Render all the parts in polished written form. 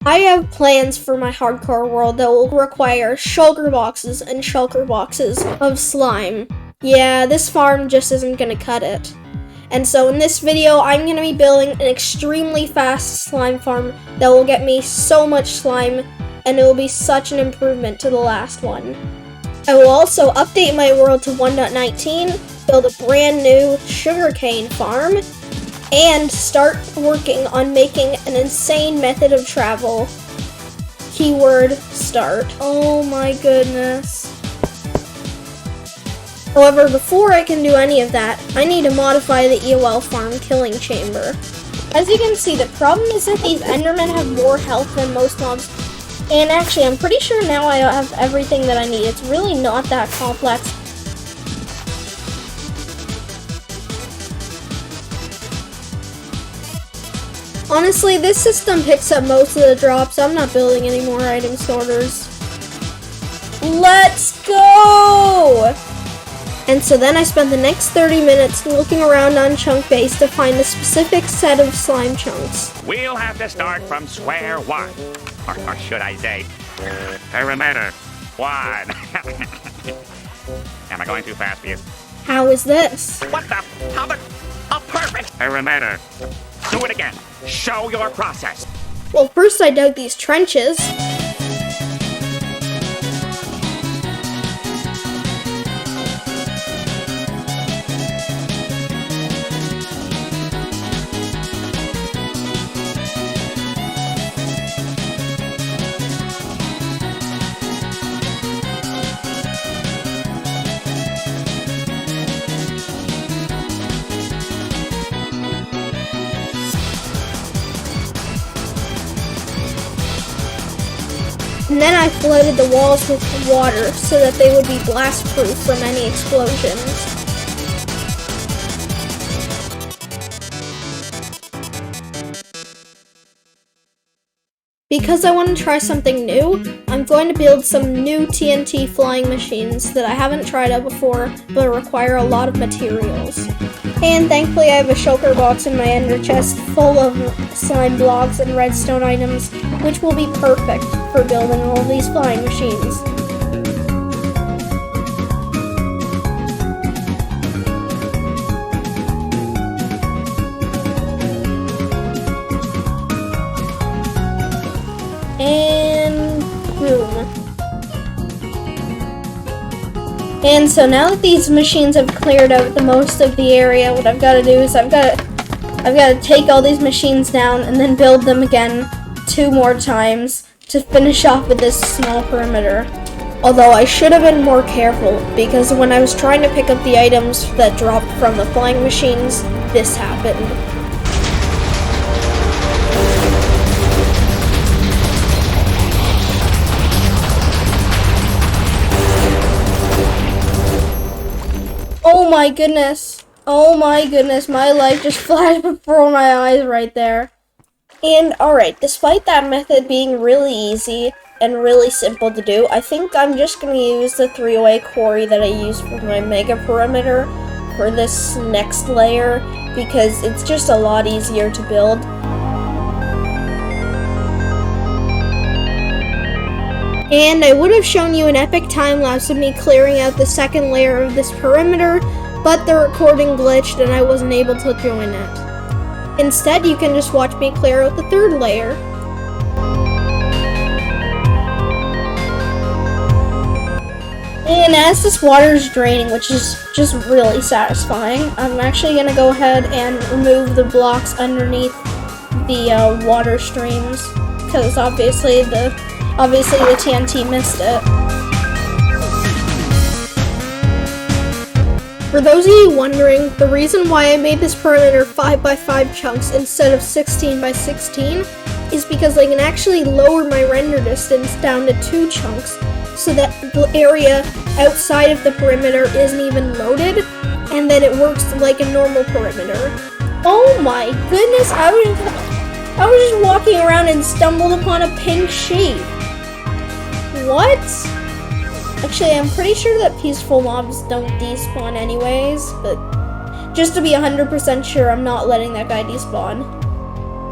I have plans for my hardcore world that will require shulker boxes and shulker boxes of slime. Yeah, this farm just isn't gonna cut it. And so in this video, I'm gonna be building an extremely fast slime farm that will get me so much slime, and it will be such an improvement to the last one. I will also update my world to 1.19, build a brand new sugarcane farm, and start working on making an insane method of travel. Keyword start. Oh my goodness. However, before I can do any of that, I need to modify the EOL farm killing chamber. As you can see, the problem is that these Endermen have more health than most mobs. And actually, I'm pretty sure now I have everything that I need. It's really not that complex. Honestly, this system picks up most of the drops. I'm not building any more item sorters. Let's go! And so then I spent the next 30 minutes looking around on Chunk Base to find a specific set of slime chunks. We'll have to start from square one. Or should I say, perimeter one. Am I going too fast for you? How is this? What the? How the? A perfect perimeter. Do it again. Show your process. Well, first I dug these trenches. And then I flooded the walls with water so that they would be blast-proof from any explosions. Because I want to try something new, I'm going to build some new TNT flying machines that I haven't tried out before, but require a lot of materials. And thankfully I have a shulker box in my ender chest full of slime blocks and redstone items, which will be perfect for building all of these flying machines. And boom. And so now that these machines have cleared out the most of the area, what I've got to do is I've got to take all these machines down and then build them again 2 more times to finish off with this small perimeter. Although I should have been more careful, because when I was trying to pick up the items that dropped from the flying machines, this happened. Oh my goodness. Oh my goodness, my life just flashed before my eyes right there. And alright, despite that method being really easy and really simple to do, I think I'm just going to use the 3-way quarry that I used for my mega perimeter for this next layer, because it's just a lot easier to build. And I would have shown you an epic time lapse of me clearing out the second layer of this perimeter, but the recording glitched and I wasn't able to join it. Instead, you can just watch me clear out the third layer. And as this water is draining, which is just really satisfying, I'm actually going to go ahead and remove the blocks underneath the water streams, because obviously the TNT missed it. For those of you wondering, the reason why I made this perimeter 5x5 chunks instead of 16x16 is because I can actually lower my render distance down to 2 chunks, so that the area outside of the perimeter isn't even loaded, and then it works like a normal perimeter. Oh my goodness, I was just walking around and stumbled upon a pink sheep. What? Actually, I'm pretty sure that peaceful mobs don't despawn anyways, but just to be 100% sure, I'm not letting that guy despawn.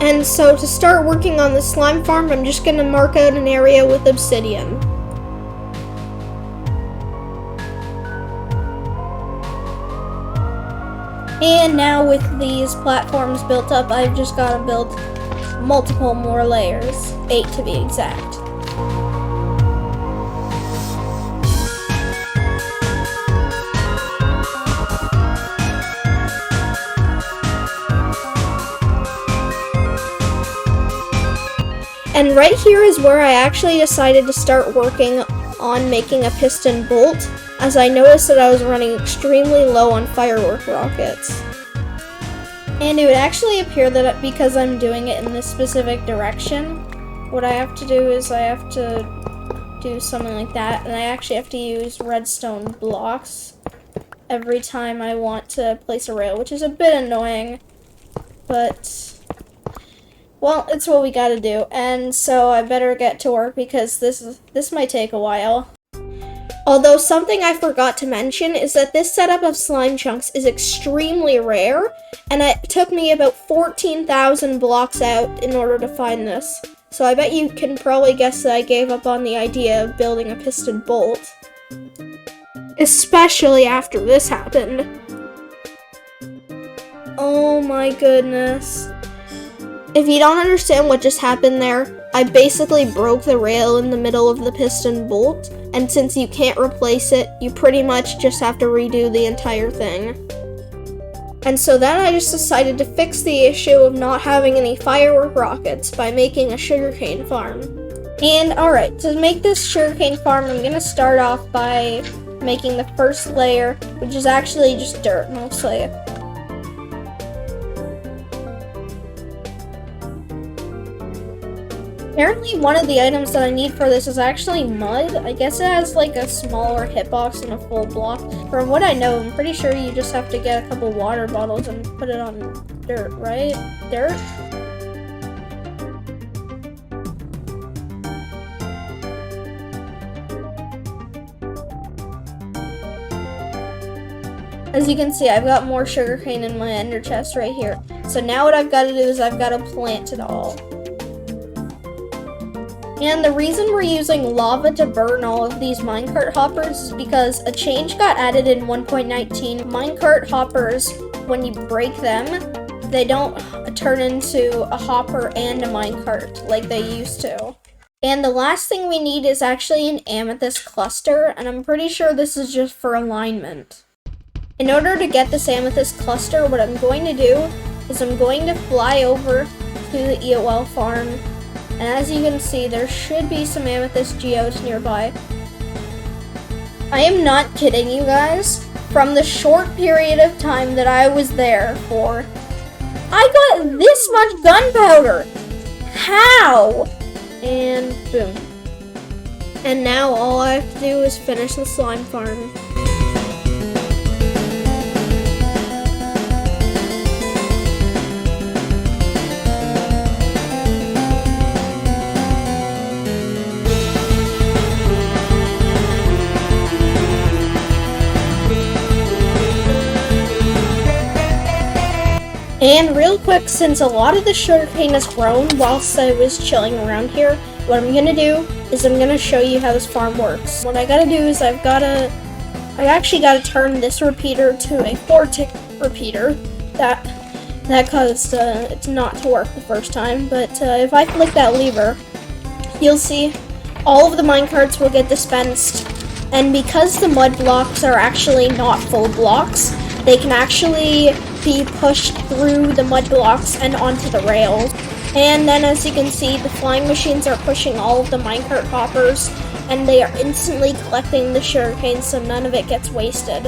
And so to start working on the slime farm, I'm just gonna mark out an area with obsidian. And now with these platforms built up, I've just gotta build multiple more layers, 8 to be exact. And right here is where I actually decided to start working on making a piston bolt, as I noticed that I was running extremely low on firework rockets. And it would actually appear that because I'm doing it in this specific direction, what I have to do is I have to do something like that, and I actually have to use redstone blocks every time I want to place a rail, which is a bit annoying, but well, it's what we gotta do, and so I better get to work because this might take a while. Although something I forgot to mention is that this setup of slime chunks is extremely rare, and it took me about 14,000 blocks out in order to find this. So I bet you can probably guess that I gave up on the idea of building a piston bolt. Especially after this happened. Oh my goodness. If you don't understand what just happened there, I basically broke the rail in the middle of the piston bolt, and since you can't replace it, you pretty much just have to redo the entire thing. And so then I just decided to fix the issue of not having any firework rockets by making a sugarcane farm. And alright, to make this sugarcane farm, I'm gonna start off by making the first layer, which is actually just dirt mostly. Apparently one of the items that I need for this is actually mud. I guess it has like a smaller hitbox than a full block. From what I know, I'm pretty sure you just have to get a couple water bottles and put it on dirt, right? Dirt? As you can see, I've got more sugarcane in my ender chest right here. So now what I've got to do is I've got to plant it all. And the reason we're using lava to burn all of these minecart hoppers is because a change got added in 1.19. Minecart hoppers, when you break them, they don't turn into a hopper and a minecart like they used to. And the last thing we need is actually an amethyst cluster, and I'm pretty sure this is just for alignment. In order to get this amethyst cluster, what I'm going to do is I'm going to fly over to the EOL farm. And as you can see, there should be some amethyst geodes nearby. I am not kidding you guys. From the short period of time that I was there for, I got this much gunpowder. How? And boom. And now all I have to do is finish the slime farm. And real quick, since a lot of the sugarcane has grown whilst I was chilling around here, what I'm gonna do is I'm gonna show you how this farm works. What I gotta do is I actually gotta turn this repeater to a 4-tick repeater. That caused it not to work the first time, but if I flick that lever, you'll see all of the minecarts will get dispensed, and because the mud blocks are actually not full blocks, they can actually be pushed through the mud blocks and onto the rails. And then as you can see, the flying machines are pushing all of the minecart hoppers, and they are instantly collecting the sugarcane so none of it gets wasted.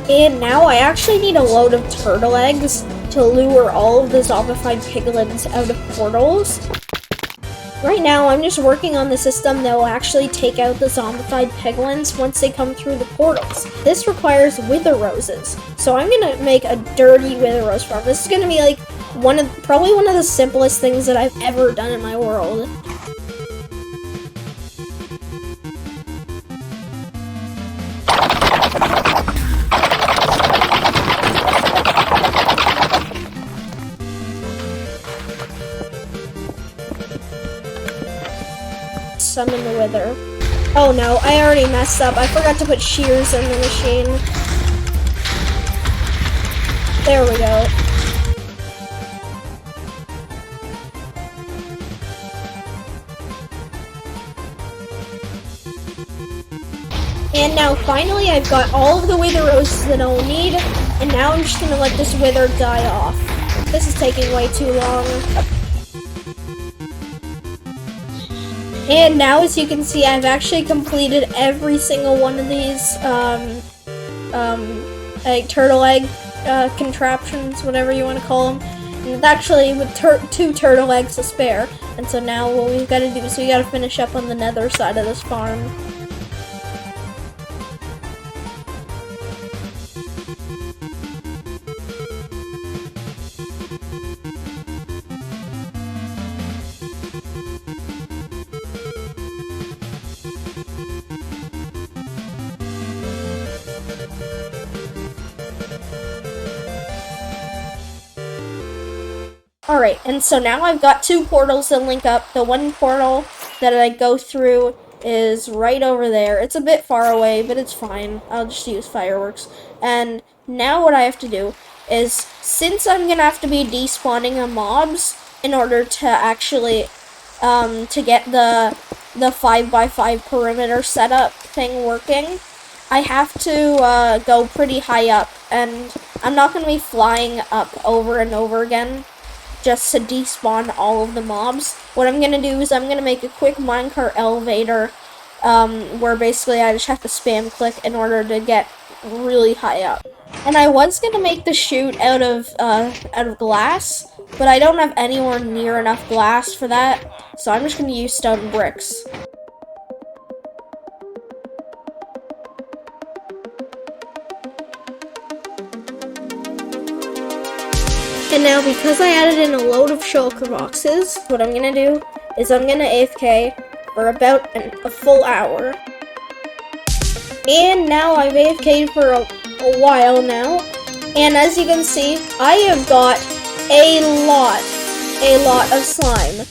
And now I actually need a load of turtle eggs to lure all of the zombified piglins out of portals. Right now, I'm just working on the system that will actually take out the zombified piglins once they come through the portals. This requires wither roses, so I'm gonna make a dirty wither rose farm. This is gonna be like probably one of the simplest things that I've ever done in my world. summon the wither. Oh no, I already messed up. I forgot to put shears in the machine. There we go. And now finally I've got all of the wither roses that I'll need, and now I'm just gonna let this wither die off. This is taking way too long. And now, as you can see, I've actually completed every single one of these, like turtle egg, contraptions, whatever you want to call them. And it's actually with 2 turtle eggs to spare. And so now what we've got to do is we got to finish up on the nether side of this farm. Alright, and so now I've got 2 portals that link up. The one portal that I go through is right over there. It's a bit far away, but it's fine. I'll just use fireworks. And now what I have to do is, since I'm gonna have to be despawning the mobs in order to actually, to get the 5x5 perimeter setup thing working, I have to go pretty high up, and I'm not gonna be flying up over and over again just to despawn all of the mobs. What I'm gonna do is I'm gonna make a quick minecart elevator, where basically I just have to spam click in order to get really high up. And I was gonna make the chute out of glass, but I don't have anywhere near enough glass for that, so I'm just gonna use stone bricks. And now, because I added in a load of shulker boxes, what I'm gonna do is I'm gonna AFK for about a full hour. And now I've AFK'd for a while now, and as you can see, I have got a lot of slime.